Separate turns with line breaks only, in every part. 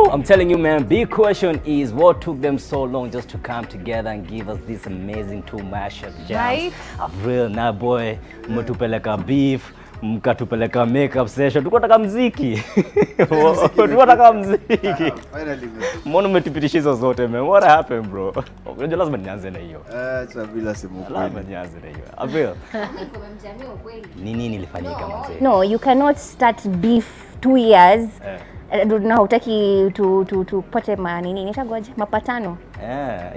I'm telling you, man, big question is what took them so long just to come together and give us this amazing two mashup jams.
Right?
Avril and Naiboi, mtupeleka beef, mkatupeleka makeup session. Tuko taka mziki. Tuko taka mziki.
Finally.
Mbona umetupitishiza zote, man? What happened, bro? Unajua lazima nianze na hiyo.
Bila simu kweli.
Lazima nianze na hiyo. Avril. Nini ilifanyika mzee?
No, you cannot start beef 2 years. Na hutaki tupate mapatano.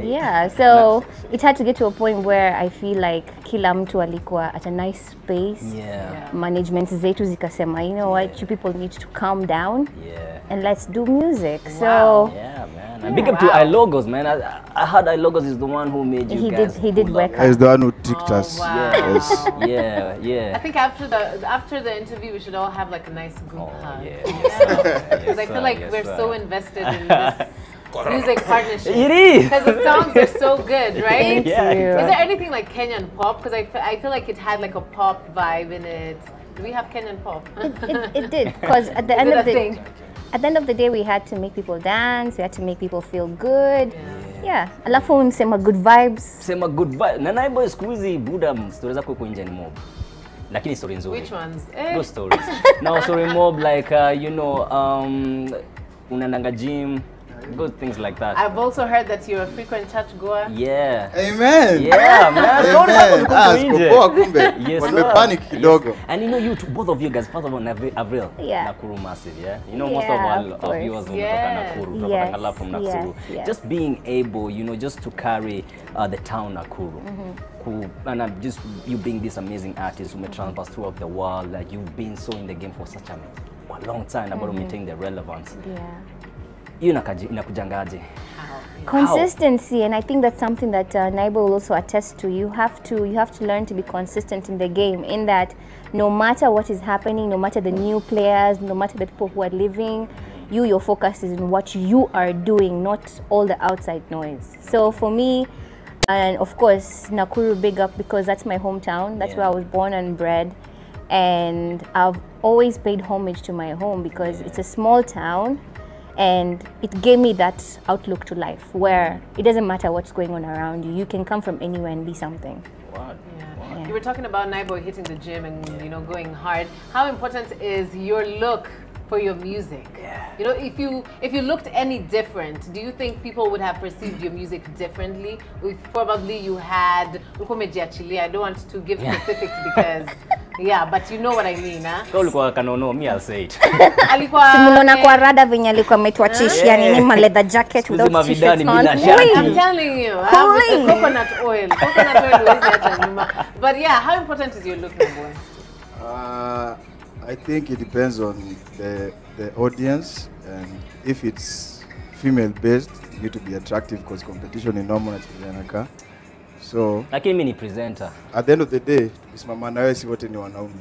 Yeah, so it had to get to a point where I feel like kila mtu alikuwa at a nice space. Management zetu zikasema, you know what, you people need to calm down and let's do music.
Wow.
So
yeah, man. And big up to iLogos, man. I heard iLogos is the one who made you guys.
He did work.
He's the one who tricked us.
Wow.
Yes. Yeah.
I think after the interview, we should all have like a nice group hug. Because I feel like we're so invested in this music partnership.
It is.
Because the songs are so good, right?
Yeah.
Is there anything like Kenyan pop? Because I feel like it had like a pop vibe in it. Do we have Kenyan pop?
It did, because at the end of the day, we had to make people dance. We had to make people feel good. Yeah. Alafu nsema good vibes.
Sema good vibes. Na Naiboi squeezy Buddha stories zako kwa nje ni mob. Lakini story nzuri.
Which ones?
Those stories. Now story mob like you know unandanga gym. Good things like that.
I've also heard that you're a frequent church goer.
Yeah.
Amen.
Yeah, man. Sorry, yes,
panic kidogo.
And you know, both of you guys, first of all, Avril, Nakuru massive, yeah? You know, most of our viewers Nakuru, from Nakuru. Just being able, you know, just to carry the town Nakuru. And just you being this amazing artist who may travel throughout the world, like you've been so in the game for such a long time, about maintaining the relevance. Inakujangaje?
Consistency, and I think that's something that Naiboi will also attest to. You have to learn to be consistent in the game, in that no matter what is happening, no matter the new players, no matter the people who are leaving, your focus is in what you are doing, not all the outside noise. So for me, and of course Nakuru, big up, because that's my hometown. That's where I was born and bred, and I've always paid homage to my home because it's a small town. And it gave me that outlook to life where it doesn't matter what's going on around you. You can come from anywhere and be something.
Wow.
Yeah. You were talking about Naiboi hitting the gym and going hard. How important is your look for your music? You know, if you looked any different, do you think people would have perceived your music differently? If probably you had I don't want to give specifics because but you know what I mean, huh?
Me, I'll say it.
Simuona kwa rada venye alikuwa ametuachishia nini ma leather jacket without t-shirts on.
I'm telling you, coconut oil. Coconut oil is that. But yeah, how important is your look, Naiboi?
I think it depends on the audience, and if it's female based, you need to be attractive because competition is normal. So
lakini mimi ni presenter.
At the end of the day, tukisimama na wewe si wote ni wanaume.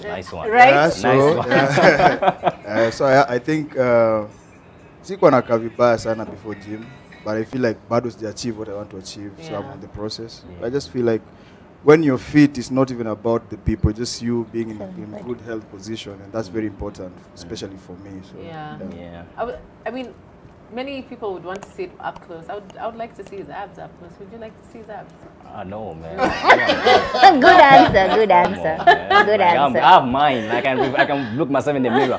Nice one.
Right?
So, nice one. So I think sikuwa nakaa vibaya sana before gym, but I feel like bado sija achieve what I want to achieve, so I'm in the process. I just feel like when you're fit, it's not even about the people, just you being in good health position, and that's very important, especially for me. So
I mean, many people would want to see it up close. I would like to see his abs up close. Would you like to see his abs?
No, man.
Good answer. Good answer. Good answer.
I have mine. I can look myself in the mirror.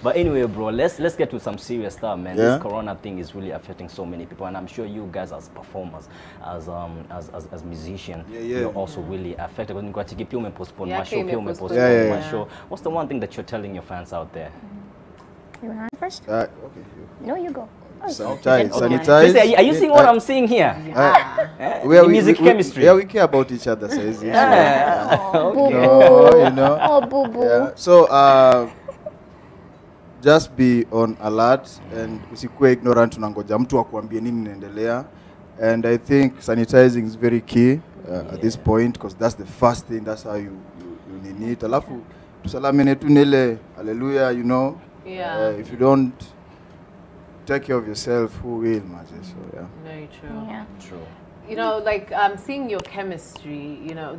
But anyway, bro, let's get to some serious stuff, man. This corona thing is really affecting so many people, and I'm sure you guys as performers, as musicians, you're also really affected. Because you postpone my show. What's the one thing that you're telling your fans out there?
You want to first?
Okay.
No, you go.
Sanitize.
Are you seeing what I'm seeing here?
We
music chemistry.
We care about each other. So it's
Boo boo.
So just be on alert and usikue ignorant, unangoja mtu akuambie nini inaendelea. And I think sanitizing is very key at this point, because that's the first thing. That's how you need it. Alafu tusalamene tu nile hallelujah, you know. If you don't take care of yourself, who will, Maje? So
Very true.
True.
you know, like seeing your chemistry, you know,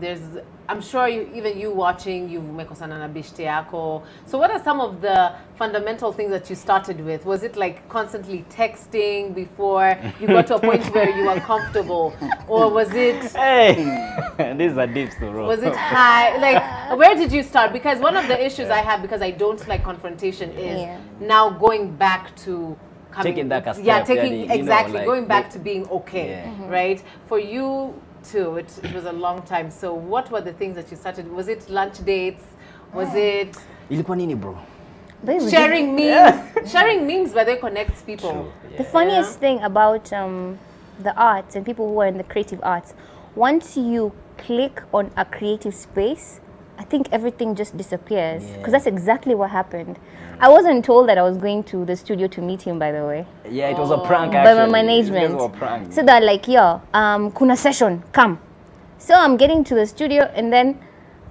I'm sure even you watching, you've mekosana na bishte yako. So what are some of the fundamental things that you started with? Was it like constantly texting before you got to a point where you were comfortable? Or was it...
Hey, this is a deep story.
Was it high? Like, where did you start? Because one of the issues I have, because I don't like confrontation, is now going back to...
taking that a step.
Yeah, taking, exactly,
like,
going back to being okay, right? For you too, it was a long time. So what were the things that you started? Was it lunch dates? Was it...
Ilikuwa nini, bro?
Sharing memes. Sharing memes, but they connects people.
True, yeah.
The funniest thing about the arts and people who are in the creative arts, once you click on a creative space, I think everything just disappears. Because that's exactly what happened. I wasn't told that I was going to the studio to meet him, by the way.
Yeah, it was a prank, actually.
By my management.
It was a prank.
So they're like, yo, kuna session, come. So I'm getting to the studio, and then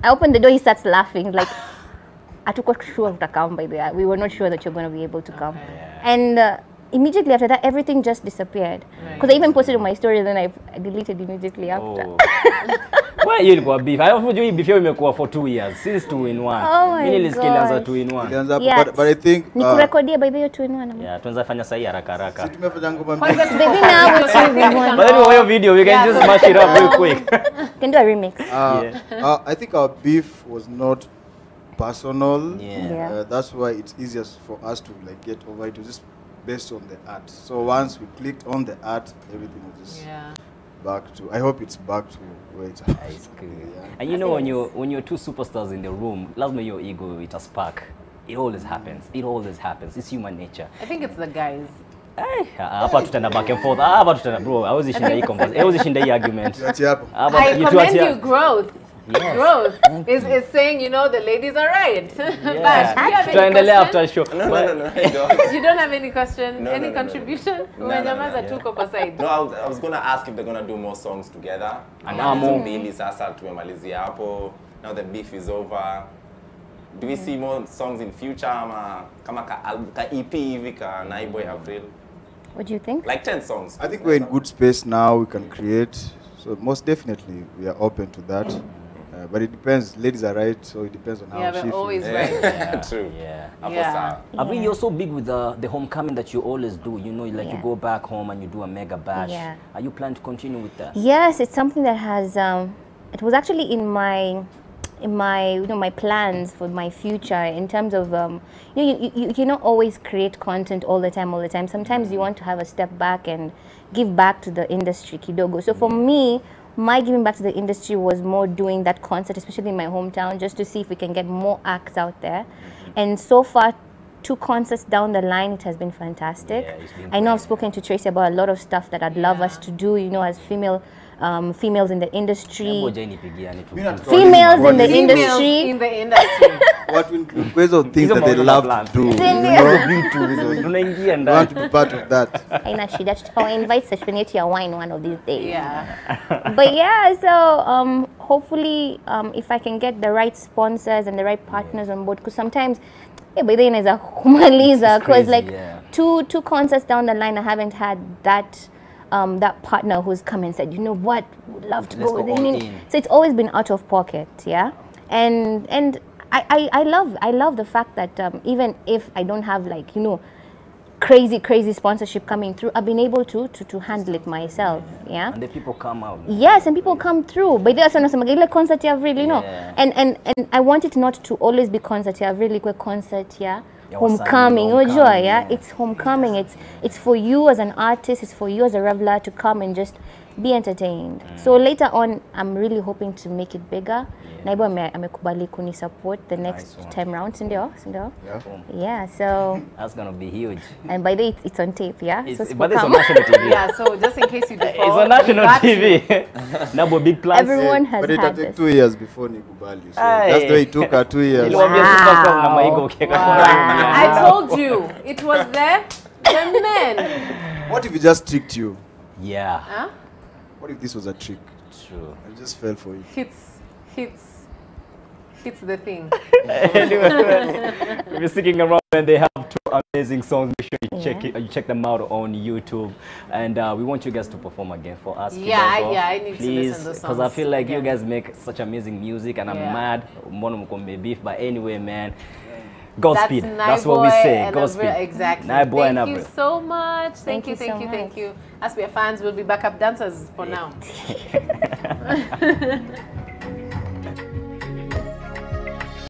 I open the door, he starts laughing. Like, I took sure to come, by the way. We were not sure that you're going to be able to come. And immediately after that, everything just disappeared. Because I even posted on my story, and then I deleted immediately after.
Why you ilikuwa beef? I offered you beef imekuwa for 2 years, since 2-in-1.
Oh my
God. 2-in-1.
Yes.
But I think
nikurekodia by the way 2-in-1.
Yeah, tunaweza fanya sahi haraka.
tumefanya ngoma
Baby now with 2-in-1.
But anyway, your video, we can just mash it up real quick.
Can do a remix.
I think our beef was not personal.
Yeah.
That's why it's easiest for us to like get over it. It was just based on the art. So once we clicked on the art, everything was just back to. I hope it's back to where it's at.
It's good. Yeah. And you know, when you're two superstars in the room, lazima your ego it a spark. It always happens. It always happens. It's human nature.
I think it's the guys.
Hapa tutana back and forth. Hapa tutana bro. I was ishinda hii conversation. I was ishinda hii argument.
I commend you growth. Yes. Growth is saying, you know, the ladies are right.
Yeah.
Bash, do you have any
after show.
No.
You don't have any question? Any contribution?
No.
No.
I was going to ask if they're going to do more songs together. And now the beef is over. Do we see more songs in future? Kama ka EP hivi ka Naiboi Avril?
What do you think?
Like 10 songs.
I think we're in good space now. We can create. So most definitely we are open to that. But it depends. Ladies are right, so it depends on how she feels.
Yeah, always right.
True.
Avril, you're so big with the homecoming that you always do. You know, like you go back home and you do a mega bash.
Yeah.
Are you planning to continue with that?
Yes, it's something that has. It was actually in my my plans for my future in terms of you cannot always create content all the time. Sometimes you want to have a step back and give back to the industry kidogo. So for me, my giving back to the industry was more doing that concert, especially in my hometown, just to see if we can get more acts out there. And so far, 2 concerts down the line, it has been fantastic.
Yeah,
I know I've spoken to Tracy about a lot of stuff that I'd love us to do, you know, as females in the industry. Females in the industry.
What will include ways of things that they love to do. You want to be part of that.
I'll invite Session to your wine one of these days.
Yeah.
But yeah, so hopefully if I can get the right sponsors and the right partners on board, because sometimes by then is a humaniza, because like 2 concerts down the line I haven't had that that partner who's come and said, you know what, would love to go with him. So it's always been out of pocket, and I love the fact that even if I don't have like, you know, crazy sponsorship coming through, I've been able to handle it myself.
And the people come out.
Yes, and people come through. But there's a concert Avril, you know. And I want it not to always be concert Avril, like concert homecoming, it's homecoming. It's for you as an artist, it's for you as a reveler to come and just be entertained. So later on, I'm really hoping to make it bigger. Naiboi amekubali kuni support the next time round, sindio? Yeah, so
that's gonna be huge.
And by the way, it's on tape,
but it's on national TV.
Yeah, so just in case you default,
it's on national TV. Naiboi big plans.
Everyone has
but it
had
took
this.
2 years before nikubali. So that's the way it took her 2 years.
I told you, it was the men.
What if we just tricked you?
Yeah.
Huh?
What if this was a trick?
True.
I just fell for it.
Hits. It's the thing.
Anyway, we're sticking around and they have two amazing songs. Make sure you check them out on YouTube. And we want you guys to perform again for us.
I need to listen to those songs.
Because I feel like you guys make such amazing music and I'm mad. Beef, but anyway, man. Godspeed. That's what we say. Godspeed.
Exactly.
Naiboi and
Avril. Thank you so much. Thank you. As we are fans, we'll be backup dancers for now.